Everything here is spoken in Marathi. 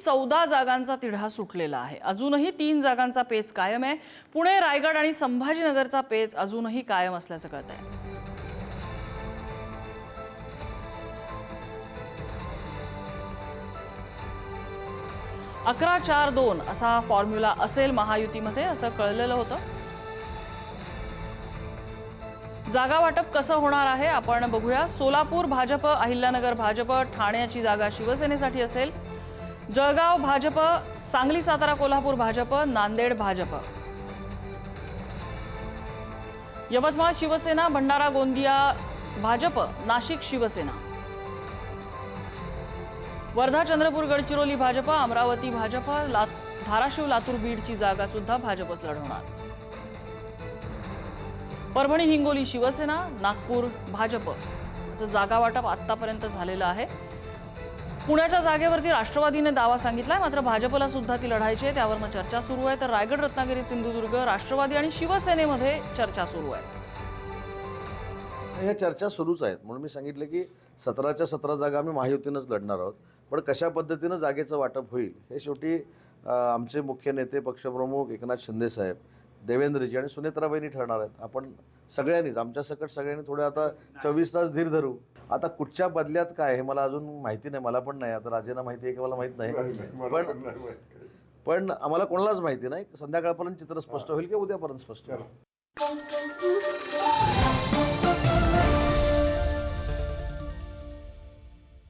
14 जागांचा तिढा सुटलेला आहे। अजूनही 3 जागांचा पेच कायम आहे। पुणे, रायगड आणि संभाजीनगरचा पेच अजूनही कायम असल्याचं कळतंय। अकरा 4-2 असा फॉर्म्युला असेल महायुतीमध्ये असं कळलेलं होतं। जागा वाटप कसं होणार आहे आपण बघूया। सोलापूर भाजप, अहिल्यानगर भाजप, ठाण्याची जागा शिवसेनेसाठी असेल। जळगाव भाजप, सांगली, सातारा, कोल्हापूर भाजप, नांदेड भाजप, यवतमाळ शिवसेना, भंडारा गोंदिया भाजप, नाशिक शिवसेना, वर्धा चंद्रपूर गडचिरोली भाजप, अमरावती भाजप, धाराशिव लातूर बीडची जागा सुद्धा भाजपच लढवणार। परभणी हिंगोली शिवसेना, नागपूर भाजप असं जागा वाटप आतापर्यंत झालेलं आहे। पुण्याच्या जागेवरती राष्ट्रवादीने दावा सांगितलाय, मात्र भाजपला सुद्धा ती लढायची आहे, त्यावरनं चर्चा सुरू आहे। तर रायगड, रत्नागिरी, सिंधुदुर्ग, राष्ट्रवादी आणि शिवसेनेमध्ये चर्चा सुरू आहे। ह्या चर्चा सुरूच आहेत, म्हणून मी सांगितलं की 17च्या 17 जागा आम्ही महायुतीनंच लढणार आहोत। पण कशा पद्धतीनं जागेचं वाटप होईल हे शेवटी आमचे मुख्य नेते पक्षप्रमुख एकनाथ शिंदे साहेब, देवेंद्रजी आणि सुनेत्राबाईंनी ठरणार आहेत। आपण सगळ्यांनीच आमच्या सकट सगळ्यांनी थोडे आता 24 तास धीर धरू। आता कुठच्या बदल्यात काय हे मला अजून माहिती नाही, मला पण नाही, आता राजेंना माहिती आहे की मला माहीत नाही, पण आम्हाला कोणालाच माहिती नाही। संध्याकाळपर्यंत चित्र स्पष्ट होईल की उद्यापर्यंत स्पष्ट होईल।